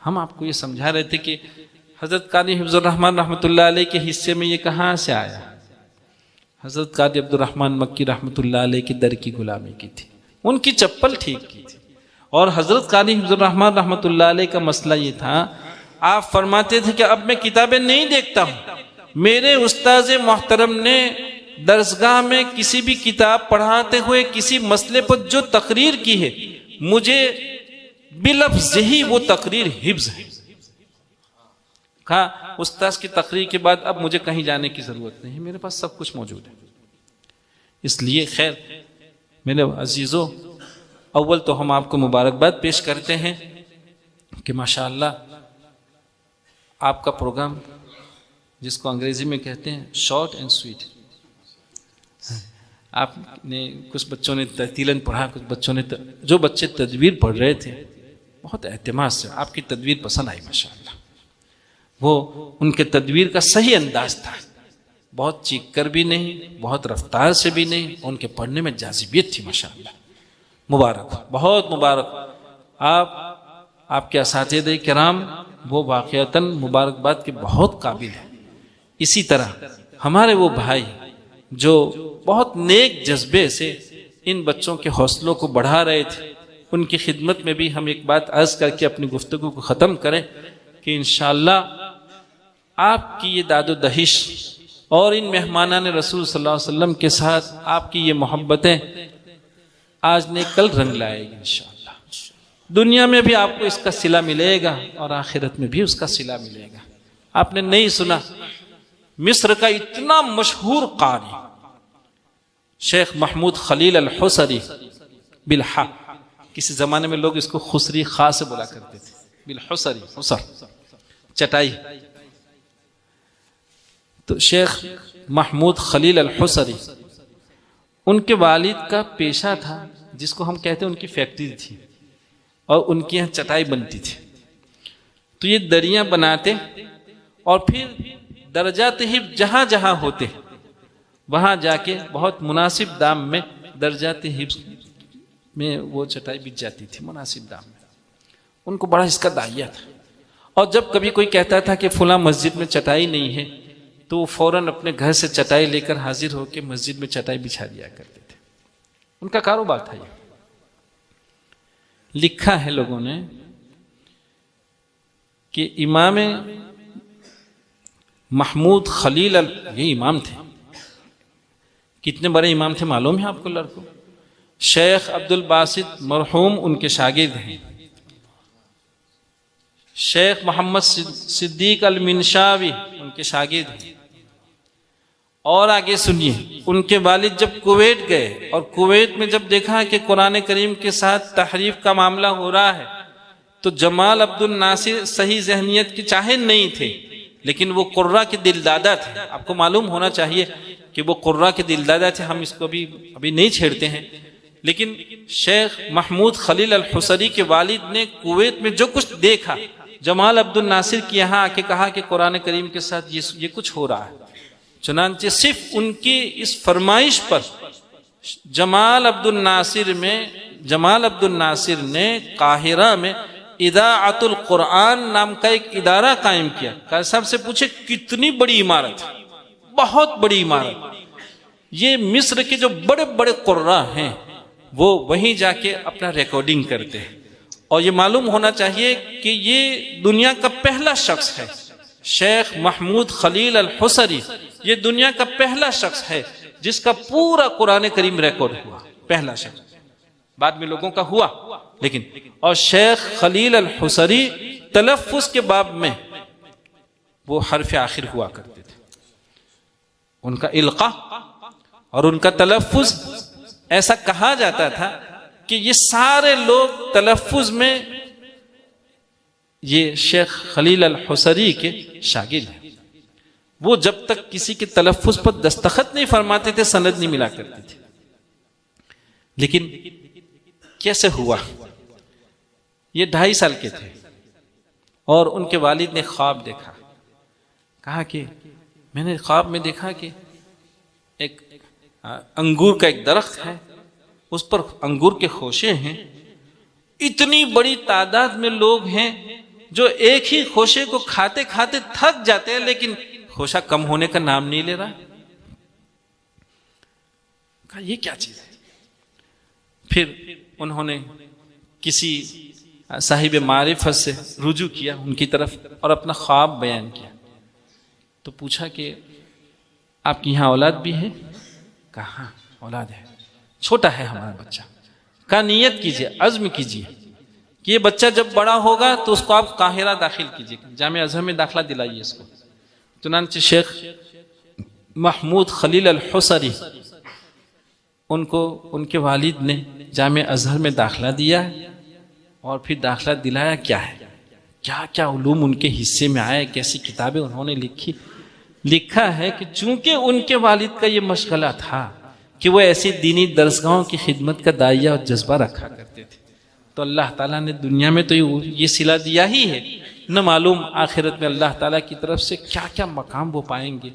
Speaker 2: ہم آپ کو یہ سمجھا رہے تھے کہ حضرت قاری حفظ الرحمان رحمۃ اللہ علیہ کے حصے میں یہ کہاں سے آیا؟ حضرت قاری عبد الرحمن مکی رحمۃ اللہ علیہ کی در کی غلامی کی تھی، ان کی چپل ٹھیک کی تھی۔ اور حضرت قاری حفظ الرحمان رحمۃ اللہ علیہ کا مسئلہ یہ تھا، آپ فرماتے تھے کہ اب میں کتابیں نہیں دیکھتا ہوں، میرے استاذ محترم نے درسگاہ میں کسی بھی کتاب پڑھاتے ہوئے کسی مسئلے پر جو تقریر کی ہے، مجھے بلفظ ہی وہ تقریر حفظ ہے۔ کہا استاذ کی تقریر کے بعد اب مجھے کہیں جانے کی ضرورت نہیں، میرے پاس سب کچھ موجود ہے۔ اس لیے خیر میرے عزیزوں، اول تو ہم آپ کو مبارکباد پیش کرتے ہیں کہ ماشاءاللہ آپ کا پروگرام، جس کو انگریزی میں کہتے ہیں شارٹ اینڈ سویٹ، آپ نے کچھ بچوں نے ترتیلاً پڑھا، کچھ بچوں نے جو بچے تدویر پڑھ رہے تھے بہت اہتمام سے آپ کی تدویر پسند آئی ماشاءاللہ، وہ ان کے تدویر کا صحیح انداز تھا، بہت چیخ کر بھی نہیں، بہت رفتار سے بھی نہیں، ان کے پڑھنے میں جاذبیت تھی ماشاءاللہ۔ مبارک، بہت مبارک، آپ کے اساتذہ کرام وہ واقعتاً مبارکباد کے بہت قابل ہیں۔ اسی طرح ہمارے وہ بھائی جو بہت نیک جذبے سے ان بچوں کے حوصلوں کو بڑھا رہے تھے، ان کی خدمت میں بھی ہم ایک بات عرض کر کے اپنی گفتگو کو ختم کریں کہ انشاءاللہ آپ کی یہ داد و دہش اور ان مہمانان رسول صلی اللہ علیہ وسلم کے ساتھ آپ کی یہ محبتیں آج نے کل رنگ لائے گی انشاءاللہ۔ دنیا میں بھی آپ کو اس کا صلہ ملے گا اور آخرت میں بھی اس کا صلہ ملے گا۔ آپ نے نہیں سنا، مصر کا اتنا مشہور قاری شیخ محمود خلیل الحصری بالحا، کسی زمانے میں لوگ اس کو خسری خاں سے بولا کرتے تھے، بالحصری، حصر چٹائی، تو شیخ محمود خلیل الحصری ان کے والد کا پیشہ تھا جس کو ہم کہتے ہیں ان کی فیکٹری تھی اور ان کی یہاں چٹائی بنتی تھی، تو یہ دریاں بناتے اور پھر درجات حفظ جہاں جہاں ہوتے وہاں جا کے بہت مناسب دام میں درجات حفظ میں وہ چٹائی بک جاتی تھی، مناسب دام میں۔ ان کو بڑا اس کا داعیہ تھا، اور جب کبھی کوئی کہتا تھا کہ فلاں مسجد میں چٹائی نہیں ہے تو وہ فوراً اپنے گھر سے چٹائی لے کر حاضر ہو کے مسجد میں چٹائی بچھا دیا کرتے تھے، ان کا کاروبار تھا یہ۔ لکھا ہے لوگوں نے کہ امام محمود خلیل یہ امام تھے، کتنے بڑے امام تھے معلوم ہے آپ کو لڑکوں؟ شیخ عبد الباسط مرحوم ان کے شاگرد ہیں، شیخ محمد صدیق المنشاوی ان کے شاگرد ہیں۔ اور آگے سنیے، ان کے والد جب کویت گئے اور کویت میں جب دیکھا کہ قرآن کریم کے ساتھ تحریف کا معاملہ ہو رہا ہے تو جمال عبد الناصر صحیح ذہنیت کے چاہے نہیں تھے، لیکن وہ قرہ کے دل دادا تھے۔ آپ کو معلوم ہونا چاہیے کہ وہ قرہ کے دل دادا تھے، ہم اس کو ابھی نہیں چھیڑتے ہیں، لیکن شیخ محمود خلیل الحصری کے والد نے کویت میں جو کچھ دیکھا، جمال عبد الناصر کی یہاں آ کے کہا کہ قرآن کریم کے ساتھ یہ کچھ ہو رہا ہے۔ چنانچہ صرف ان کی اس فرمائش پر جمال عبد الناصر نے قاہرہ میں اذاعۃ القرآن نام کا ایک ادارہ قائم کیا۔ قاری صاحب سے پوچھے کتنی بڑی عمارت، بہت بڑی عمارت، یہ مصر کے جو بڑے بڑے قراء ہیں وہ وہیں جا کے اپنا ریکارڈنگ کرتے ہیں، اور یہ معلوم ہونا چاہیے کہ یہ دنیا کا پہلا شخص ہے، شیخ محمود خلیل الحصری یہ دنیا کا پہلا شخص ہے جس کا پورا قرآن کریم ریکارڈ ہوا، پہلا شخص، بعد میں لوگوں کا ہوا لیکن۔ اور شیخ خلیل الحصری تلفظ کے باب میں وہ حرف آخر ہوا کرتے تھے، ان کا القاء اور ان کا تلفظ ایسا کہا جاتا تھا کہ یہ سارے لوگ تلفظ میں یہ شیخ خلیل الحصری کے شاگرد ہیں۔ وہ جب تک کسی کے تلفظ پر دستخط نہیں فرماتے تھے سند نہیں ملا کرتی تھی۔ لیکن کیسے ہوا؟ یہ 2.5 سال کے تھے اور ان کے والد نے خواب دیکھا، کہا کہ میں نے خواب میں دیکھا کہ ایک انگور کا ایک درخت ہے، اس پر انگور کے خوشے ہیں، اتنی بڑی تعداد میں لوگ ہیں جو ایک ہی خوشے کو کھاتے کھاتے تھک جاتے ہیں لیکن خوشہ کم ہونے کا نام نہیں لے رہا۔ کہا یہ کیا چیز ہے؟ پھر انہوں نے کسی صاحب معرفت سے رجوع کیا ان کی طرف اور اپنا خواب بیان کیا، تو پوچھا کہ آپ کی یہاں اولاد بھی ہے؟ کہا اولاد ہے، چھوٹا ہے ہمارا بچہ۔ کہا نیت کیجئے، عزم کیجئے کہ یہ بچہ جب بڑا ہوگا تو اس کو آپ قاہرہ داخل کیجئے، جامعہ ازہر میں داخلہ دلائیے اس کو۔ چنانچہ شیخ محمود خلیل الحصری ان کے والد نے جامعہ ازہر میں داخلہ دیا اور پھر داخلہ دلایا کیا ہے، کیا کیا علوم ان کے حصے میں آئے، کیسی کتابیں انہوں نے لکھا ہے کہ چونکہ ان کے والد کا یہ مشغلہ تھا کہ وہ ایسی دینی درسگاہوں کی خدمت کا داعیہ اور جذبہ رکھا کرتے تھے، تو اللہ تعالیٰ نے دنیا میں تو یہ صلہ دیا ہی ہے، نہ معلوم آخرت میں اللہ تعالیٰ کی طرف سے کیا کیا مقام وہ پائیں گے۔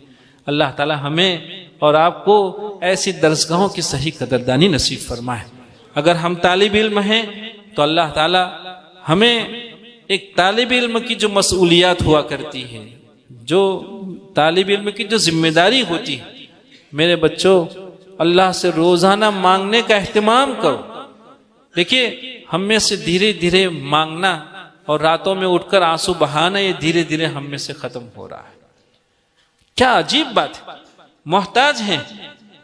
Speaker 2: اللہ تعالیٰ ہمیں اور آپ کو ایسی درسگاہوں کی صحیح قدردانی نصیب فرمائے۔ اگر ہم طالب علم ہیں تو اللہ تعالیٰ ہمیں ایک طالب علم کی جو مسئولیات ہوا کرتی ہے، جو طالب علم کی جو ذمہ داری ہوتی ہے، میرے بچوں اللہ سے روزانہ مانگنے کا اہتمام کرو۔ دیکھیے ہم میں سے دھیرے دھیرے مانگنا اور راتوں میں اٹھ کر آنسو بہانا یہ دھیرے دھیرے ہم میں سے ختم ہو رہا ہے۔ کیا عجیب بات ہے، محتاج ہیں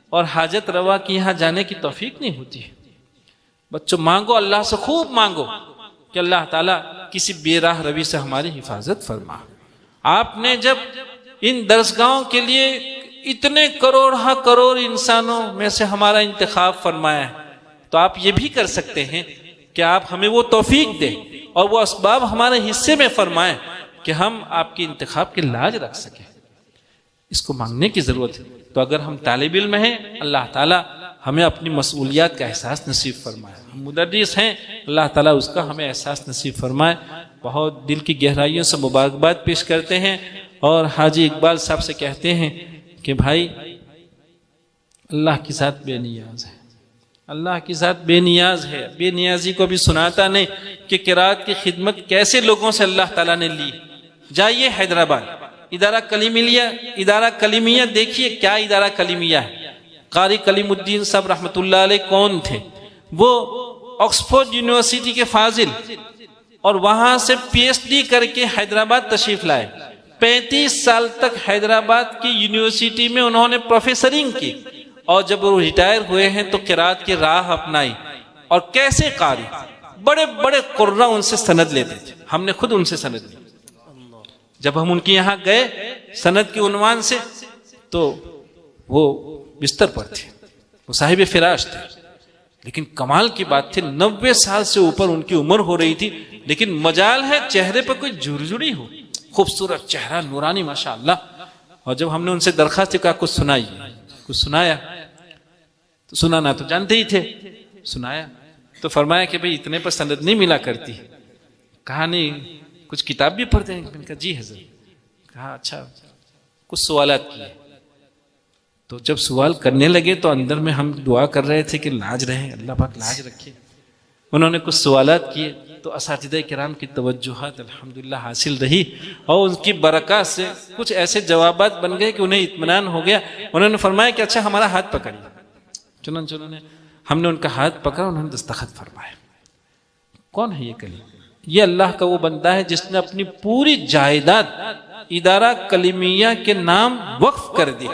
Speaker 2: اور حاجت روا کی یہاں جانے کی توفیق نہیں ہوتی ہے۔ بچوں مانگو، اللہ سے خوب مانگو کہ اللہ تعالیٰ کسی بے راہ روی سے ہماری حفاظت فرما۔ آپ نے جب ان درسگاہوں کے لیے اتنے کروڑ انسانوں میں سے ہمارا انتخاب فرمایا ہے تو آپ یہ بھی کر سکتے ہیں کہ آپ ہمیں وہ توفیق دیں اور وہ اسباب ہمارے حصے میں فرمائیں کہ ہم آپ کے انتخاب کے لاج رکھ سکیں۔ اس کو مانگنے کی ضرورت ہے۔ تو اگر ہم طالب علم ہیں اللہ تعالیٰ ہمیں اپنی مسئولیات کا احساس نصیب فرمائے، ہم مدرس ہیں اللہ تعالیٰ اس کا ہمیں احساس نصیب فرمائے۔ بہت دل کی گہرائیوں سے مبارکباد پیش کرتے ہیں اور حاجی اقبال صاحب سے کہتے ہیں کہ بھائی اللہ کی ذات بے نیاز ہے، اللہ کی ذات بے نیاز ہے۔ بے نیازی کو بھی سناتا نہیں کہ قرات کی خدمت کیسے لوگوں سے اللہ تعالیٰ نے لی۔ جائیے حیدرآباد ادارہ کلیمیہ دیکھیے کیا ادارہ کلیمیہ ہے۔ قاری کلیم الدین صاحب رحمۃ اللہ علیہ کون تھے؟ وہ آکسفورڈ یونیورسٹی کے فاضل اور وہاں سے پی ایچ ڈی کر کے حیدرآباد تشریف لائے۔ 35 سال تک حیدرآباد کی یونیورسٹی میں انہوں نے پروفیسرنگ کی اور جب وہ ریٹائر ہوئے ہیں تو قرات کی راہ اپنائی، اور کیسے قاری بڑے بڑے قراء ان سے سند لیتے تھے، ہم نے خود ان سے سند لی، جب ہم ان کے یہاں گئے سند کے عنوان سے تو وہ بستر پر تھے، وہ صاحب فراش تھے، لیکن کمال کی بات تھی 90 سال سے اوپر ان کی عمر ہو رہی تھی، لیکن مجال ہے چہرے پر کوئی جھرجھری ہو، خوبصورت چہرہ نورانی ماشاءاللہ۔ اور جب ہم نے ان سے درخواست کہا کچھ سنائیے، کچھ سنایا، تو سنانا تو جانتے ہی تھے، سنایا تو فرمایا کہ بھئی اتنے پر سند نہیں ملا کرتی، کہا نہیں کچھ کتاب بھی پڑھتے ہیں؟ میں نے کہا جی حضرت۔ کہا اچھا کچھ سوالات کیے، تو جب سوال کرنے لگے تو اندر میں ہم دعا کر رہے تھے کہ لاج رہے، اللہ پاک لاج رکھے۔ انہوں نے کچھ سوالات کیے تو اساتذہ کرام کی توجہات الحمدللہ حاصل رہی، اور ان کی برکات سے کچھ ایسے جوابات بن گئے کہ انہیں اطمینان ہو گیا۔ انہوں نے فرمایا کہ اچھا ہمارا ہاتھ پکڑیے، چنانچہ ہم نے ان کا ہاتھ پکڑا، انہوں نے دستخط فرمائے۔ کون ہے یہ کلیم؟ یہ اللہ کا وہ بندہ ہے جس نے اپنی پوری جائیداد ادارہ کلمیہ کے نام وقف کر دی،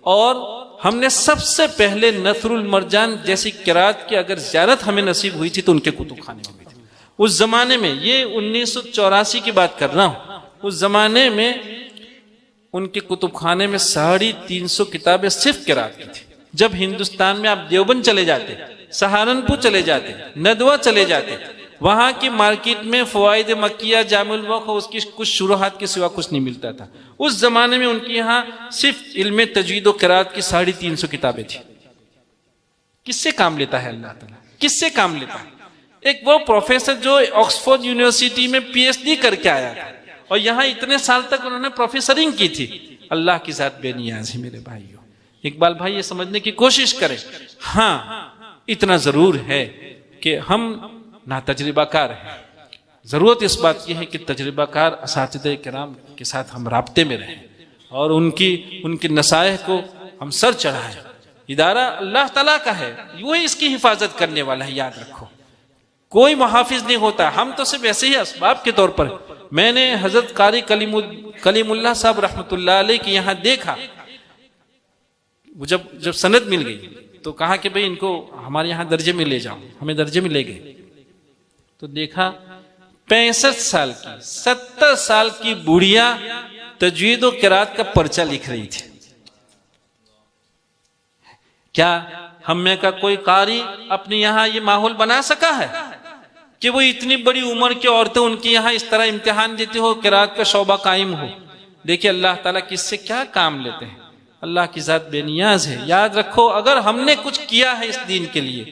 Speaker 2: اور ہم نے سب سے پہلے نثر المرجان جیسی قرات کی اگر زیارت ہمیں نصیب ہوئی تھی تو ان کے کتب خانے میں ہوئی تھی۔ اس زمانے میں، یہ 1984 کی بات کر رہا ہوں، اس زمانے میں ان کے کتب خانے میں 350 کتابیں صرف قرات کی تھی۔ جب ہندوستان میں آپ دیوبند چلے جاتے، سہارنپور چلے جاتے، ندوہ چلے جاتے، وہاں کی مارکیٹ میں فوائد مکیہ، جامع الوقت اور اس کی کچھ شروحات کے سوا کچھ نہیں ملتا تھا۔ اس زمانے میں ان کے یہاں صرف علم تجوید و قرات کی 350 کتابیں تھیں۔ کس سے کام لیتا ہے اللہ تعالیٰ؟ کس سے کام لیتا ہے؟ ایک وہ پروفیسر جو آکسفورڈ یونیورسٹی میں پی ایچ ڈی کر کے آیا تھا، اور یہاں اتنے سال تک انہوں نے پروفیسرنگ کی تھی۔ اللہ کی ذات بے نیاز ہے میرے بھائیوں۔ اقبال بھائی یہ سمجھنے کی کوشش کریں، ہاں اتنا ضرور ہے کہ ہم ناتجربہ کار ہیں، ضرورت اس بات کی ہے کہ تجربہ کار اساتذہ کرام کے ساتھ ہم رابطے میں رہیں، اور ان کی نصائح کو ہم سر چڑھائیں۔ ادارہ اللہ تعالیٰ کا ہے، وہی اس کی حفاظت کرنے والا ہے، یاد رکھو۔ کوئی محافظ نہیں ہوتا، ہم تو صرف ایسے ہی اسباب کے طور پر۔ میں نے حضرت قاری کلیم اللہ صاحب رحمۃ اللہ علیہ کے یہاں دیکھا، جب سند مل گئی تو کہا کہ بھئی ان کو ہمارے یہاں درجے میں لے جاؤ، ہمیں درجے میں لے گئے تو دیکھا 65 سال کی 70 سال کی بوڑھیا تجوید و قرات کا پرچہ لکھ رہی تھی۔ کیا ہم میں کا کوئی قاری اپنے یہاں یہ ماحول بنا سکا ہے کہ وہ اتنی بڑی عمر کی عورتیں ان کے یہاں اس طرح امتحان دیتی ہو، قرات کا شعبہ قائم ہو؟ دیکھیں اللہ تعالیٰ کس سے کیا کام لیتے ہیں، اللہ کی ذات بے نیاز ہے۔ یاد رکھو اگر ہم نے کچھ کیا ہے اس دین کے لیے،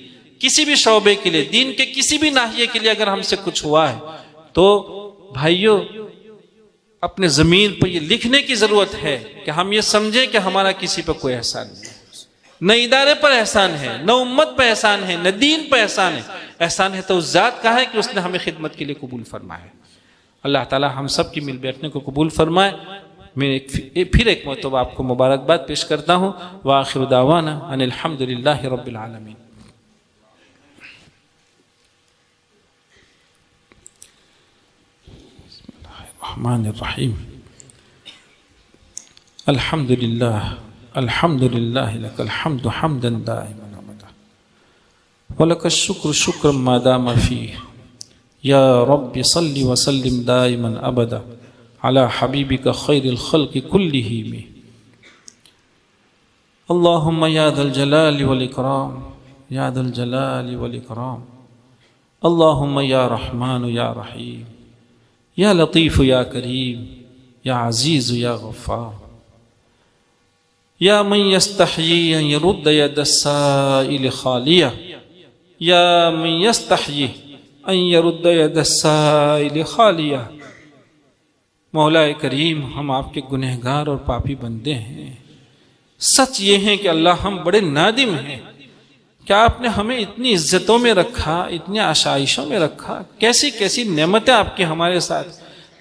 Speaker 2: کسی بھی شعبے کے لیے، دین کے کسی بھی ناحیے کے لیے اگر ہم سے کچھ ہوا ہے تو بھائیو اپنے ضمیر پر یہ لکھنے کی ضرورت ہے کہ ہم یہ سمجھیں کہ ہمارا کسی پر کوئی احسان نہیں، نہ ادارے پر احسان ہے، نہ امت پر احسان ہے، نہ دین پر احسان ہے۔ احسان ہے تو اس ذات کا ہے کہ اس نے ہمیں خدمت کے لیے قبول فرمایا۔ اللہ تعالی ہم سب کی مل بیٹھنے کو قبول فرمائے۔ میں پھر ایک مرتبہ آپ کو مبارکباد پیش کرتا ہوں۔ وآخر دعوانا ان الحمد للہ رب العالمین۔ الرحمن الرحیم الحمد للہ لک الحمد حمدا دائما ابدا ولک الشکر شکرا ما دام فیہ یا رب صل وسلم دائما ابدا علی حبیبک خیر الخلق کلہم اللہم یا ذا الجلال والاکرام یا ذا الجلال والاکرام اللہم یا رحمان یا رحیم یا لطیف یا کریم یا عزیز یا غفار یا من یستحیی ان یرد ید السائل خالیہ یا من یستحیی ان یرد ید السائل خالیہ۔ مولا کریم ہم آپ کے گنہگار اور پاپی بندے ہیں، سچ یہ ہے کہ اللہ ہم بڑے نادم ہیں کہ آپ نے ہمیں اتنی عزتوں میں رکھا، اتنی آشائشوں میں رکھا، کیسی کیسی نعمتیں آپ کی ہمارے ساتھ۔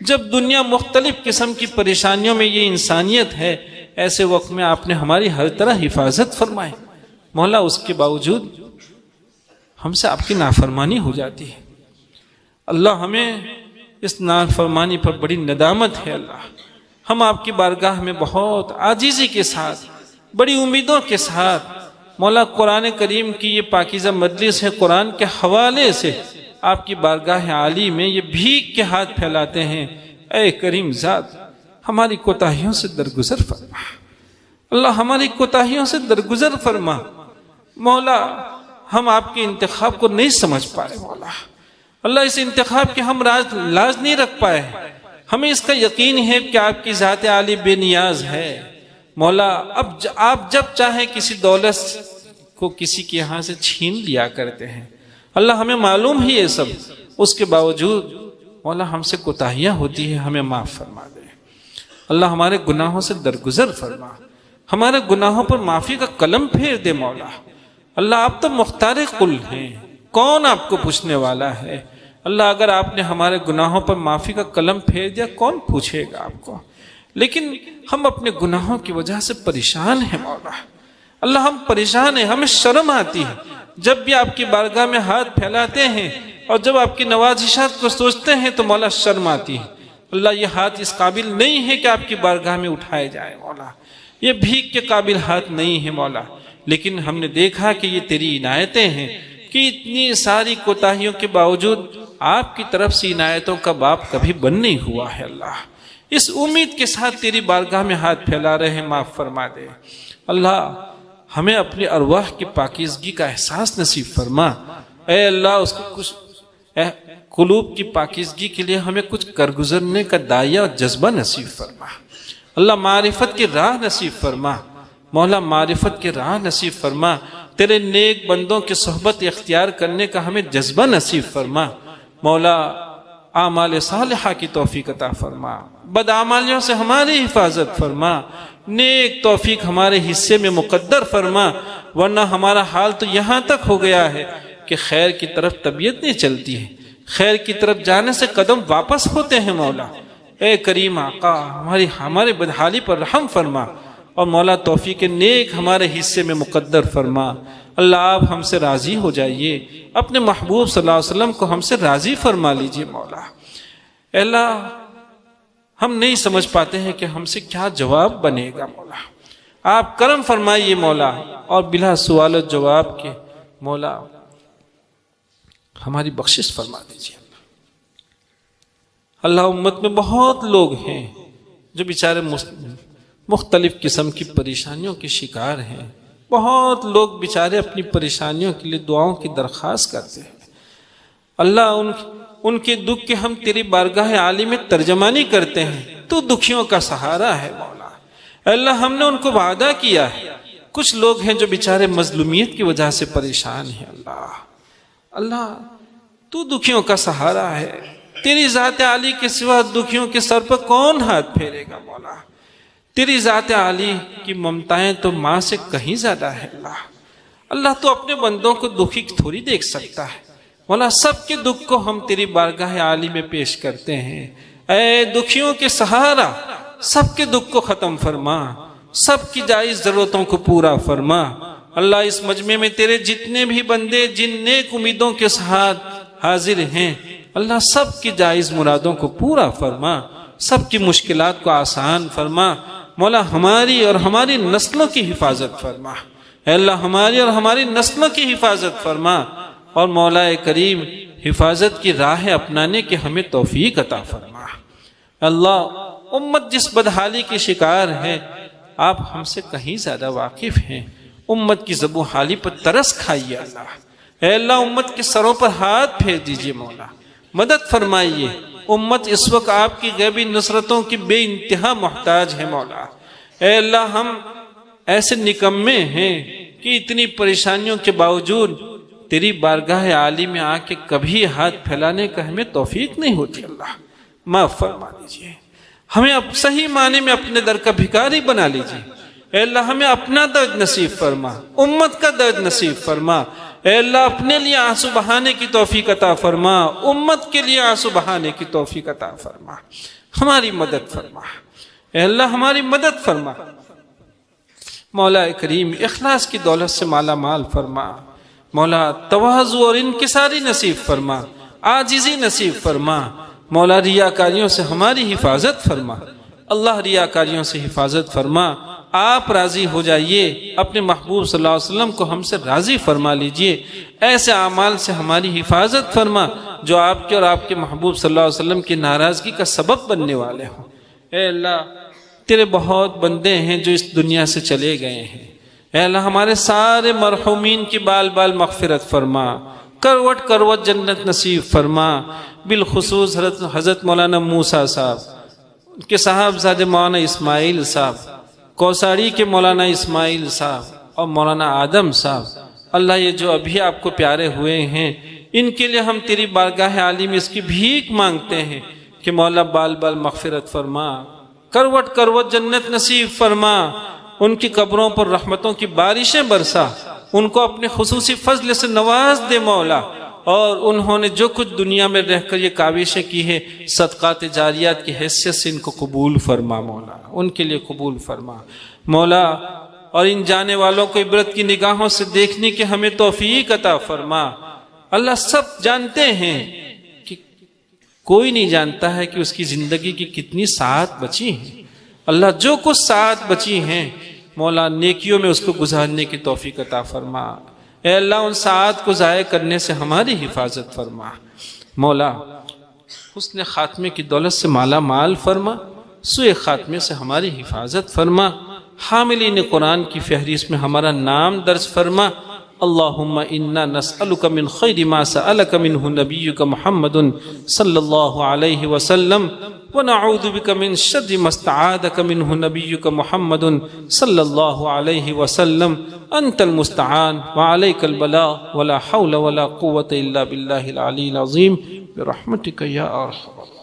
Speaker 2: جب دنیا مختلف قسم کی پریشانیوں میں یہ انسانیت ہے، ایسے وقت میں آپ نے ہماری ہر طرح حفاظت فرمائے۔ مولا اس کے باوجود ہم سے آپ کی نافرمانی ہو جاتی ہے۔ اللہ ہمیں اس نافرمانی پر بڑی ندامت ہے۔ اللہ ہم آپ کی بارگاہ میں بہت عاجزی کے ساتھ، بڑی امیدوں کے ساتھ مولا قرآن کریم کی یہ پاکیزہ مجلس ہے، قرآن کے حوالے سے آپ کی بارگاہ عالی میں یہ بھیک کے ہاتھ پھیلاتے ہیں، اے کریم ذات ہماری کوتاہیوں سے درگزر فرما، اللہ ہماری کوتاہیوں سے درگزر فرما۔ مولا ہم آپ کے انتخاب کو نہیں سمجھ پائے، مولا اللہ اس انتخاب کے ہم لاز نہیں رکھ پائے، ہمیں اس کا یقین ہے کہ آپ کی ذات عالی بے نیاز ہے۔ مولا اب آپ جب چاہیں کسی دولت کو کسی کے یہاں سے چھین لیا کرتے ہیں، اللہ ہمیں معلوم ہی یہ سب، اس کے باوجود مولا ہم سے کوتاہیاں ہوتی ہیں، ہمیں معاف فرما دے اللہ، ہمارے گناہوں سے درگزر فرما، ہمارے گناہوں پر معافی کا قلم پھیر دے مولا اللہ، آپ تو مختار کل ہیں، کون آپ کو پوچھنے والا ہے اللہ، اگر آپ نے ہمارے گناہوں پر معافی کا قلم پھیر دیا کون پوچھے گا آپ کو، لیکن ہم اپنے گناہوں کی وجہ سے پریشان ہیں مولا اللہ، ہم پریشان ہیں، ہمیں شرم آتی ہے جب بھی آپ کی بارگاہ میں ہاتھ پھیلاتے ہیں، اور جب آپ کی نوازشات کو سوچتے ہیں تو مولا شرم آتی ہے اللہ، یہ ہاتھ اس قابل نہیں ہے کہ آپ کی بارگاہ میں اٹھائے جائے مولا، یہ بھیک کے قابل ہاتھ نہیں ہے مولا، لیکن ہم نے دیکھا کہ یہ تیری عنایتیں ہیں کہ اتنی ساری کوتاہیوں کے باوجود آپ کی طرف سے عنایتوں کا باب کبھی بند نہیں ہوا ہے اللہ، اس امید کے ساتھ تیری بارگاہ میں ہاتھ پھیلا رہے ہیں، معاف فرما دے اللہ، ہمیں اپنی ارواح کی پاکیزگی کا احساس نصیب فرما، اے اللہ اس کو کچھ قلوب کی پاکیزگی کے لیے ہمیں کچھ کرگزرنے کا داعیہ اور جذبہ نصیب فرما اللہ، معرفت کی راہ نصیب فرما مولا، معرفت کی راہ نصیب فرما، تیرے نیک بندوں کی صحبت اختیار کرنے کا ہمیں جذبہ نصیب فرما مولا، اعمال صالحہ کی توفیق عطا فرما، بدعمالیوں سے ہماری حفاظت فرما، نیک توفیق ہمارے حصے میں مقدر فرما، ورنہ ہمارا حال تو یہاں تک ہو گیا ہے کہ خیر کی طرف طبیعت نہیں چلتی ہے، خیر کی طرف جانے سے قدم واپس ہوتے ہیں مولا، اے کریم آقا ہمارے بدحالی پر رحم فرما، اور مولا توفیق نیک ہمارے حصے میں مقدر فرما اللہ، آپ ہم سے راضی ہو جائیے، اپنے محبوب صلی اللہ علیہ وسلم کو ہم سے راضی فرما لیجئے مولا، اے اللہ ہم نہیں سمجھ پاتے ہیں کہ ہم سے کیا جواب بنے گا مولا، آپ کرم فرمائیے مولا، اور بلا سوال و جواب کے مولا ہماری بخشش فرما دیجیے اللہ، امت میں بہت لوگ ہیں جو بیچارے مختلف قسم کی پریشانیوں کے شکار ہیں، بہت لوگ بیچارے اپنی پریشانیوں کے لیے دعاؤں کی درخواست کرتے ہیں اللہ، ان کے دکھ کے ہم تیری بارگاہ عالی میں ترجمانی کرتے ہیں، تو دکھیوں کا سہارا ہے مولا اللہ، ہم نے ان کو وعدہ کیا ہے، کچھ لوگ ہیں جو بیچارے مظلومیت کی وجہ سے پریشان ہیں اللہ تو دکھیوں کا سہارا ہے، تیری ذات عالی کے سوا دکھیوں کے سر پر کون ہاتھ پھیرے گا مولا، تیری ذات عالی کی ممتائیں تو ماں سے کہیں زیادہ ہے اللہ تو اپنے بندوں کو دکھی تھوڑی دیکھ سکتا ہے مولا، سب کے دکھ کو ہم تیری بارگاہ عالی میں پیش کرتے ہیں، اے دکھیوں کے سہارا سب کے دکھ کو ختم فرما، سب کی جائز ضرورتوں کو پورا فرما اللہ، اس مجمع میں تیرے جتنے بھی بندے جن نیک امیدوں کے ساتھ حاضر ہیں اللہ، سب کی جائز مرادوں کو پورا فرما، سب کی مشکلات کو آسان فرما مولا، ہماری اور ہماری نسلوں کی حفاظت فرما اے اللہ، ہماری اور ہماری نسلوں کی حفاظت فرما، اور مولا کریم حفاظت کی راہ اپنانے کے ہمیں توفیق عطا فرما اللہ، امت جس بدحالی کی شکار ہے آپ ہم سے کہیں زیادہ واقف ہیں، امت کی ذبح و حالی پر ترس کھائیے اللہ، اے اللہ امت کے سروں پر ہاتھ پھیر دیجئے مولا، مدد فرمائیے، امت اس وقت آپ کی غیبی نصرتوں کی بے انتہا محتاج ہے مولا، اے اللہ ہم ایسے نکمے ہیں کہ اتنی پریشانیوں کے باوجود تیری بارگاہ عالی میں آ کے کبھی ہاتھ پھیلانے کا ہمیں توفیق نہیں ہوتی اللہ، معاف فرما دیجئے، ہمیں اب صحیح معنی میں اپنے در کا بھکاری بنا لیجئے، اے اللہ ہمیں اپنا درد نصیب فرما، امت کا درد نصیب فرما، اے اللہ اپنے لیے آنسو بہانے کی توفیق عطا فرما، امت کے لیے آنسو بہانے کی توفیق عطا فرما، ہماری مدد فرما اے اللہ، ہماری مدد فرما مولا کریم، اخلاص کی دولت سے مالا مال فرما مولا، تواضع اور انکساری نصیب فرما، عاجزی نصیب فرما مولا، ریاکاریوں سے ہماری حفاظت فرما اللہ، ریاکاریوں سے حفاظت فرما آپ راضی ہو جائیے، اپنے محبوب صلی اللہ علیہ وسلم کو ہم سے راضی فرما لیجئے، ایسے اعمال سے ہماری حفاظت فرما جو آپ کے اور آپ کے محبوب صلی اللہ علیہ وسلم کی ناراضگی کا سبب بننے والے ہوں۔ اے اللہ، تیرے بہت بندے ہیں جو اس دنیا سے چلے گئے ہیں، اے اللہ ہمارے سارے مرحومین کی بال بال مغفرت فرما، کروٹ کروٹ جنت نصیب فرما، بالخصوص حضرت مولانا موسیٰ صاحب، ان کے صاحبزادے مولانا اسماعیل صاحب، کوساڑی کے مولانا اسماعیل صاحب اور مولانا آدم صاحب، اللہ یہ جو ابھی آپ کو پیارے ہوئے ہیں، ان کے لیے ہم تیری بارگاہ عالی میں اس کی بھیک مانگتے ہیں کہ مولا بال بال مغفرت فرما، کروٹ کروٹ جنت نصیب فرما، ان کی قبروں پر رحمتوں کی بارشیں برسا، ان کو اپنے خصوصی فضل سے نواز دے مولا، اور انہوں نے جو کچھ دنیا میں رہ کر یہ کاوشیں کی ہے صدقات جاریات کی حیثیت سے ان کو قبول فرما مولا، ان کے لیے قبول فرما مولا، اور ان جانے والوں کو عبرت کی نگاہوں سے دیکھنے کی ہمیں توفیق عطا فرما۔ اللہ سب جانتے ہیں کہ کوئی نہیں جانتا ہے کہ اس کی زندگی کی کتنی ساعت بچی ہیں، اللہ جو کچھ ساعت بچی ہیں مولا نیکیوں میں اس کو گزارنے کی توفیق عطا فرما۔ اے اللہ ان ساعت کو ضائع کرنے سے ہماری حفاظت فرما مولا، حسن خاتمے کی دولت سے مالا مال فرما، سوء خاتمے سے ہماری حفاظت فرما، حاملین قرآن کی فہرست میں ہمارا نام درج فرما۔ اللہم انا نسألک من خیر ما سألک منہ نبیک محمد صلی اللہ علیہ وسلم ونعوذ بک من شر ما استعاذک منہ نبیک محمد صلی اللہ علیہ وسلم، انت المستعان وعلیک البلاغ ولا حول ولا قوة الا باللہ العلی العظیم برحمتک یا ارحم۔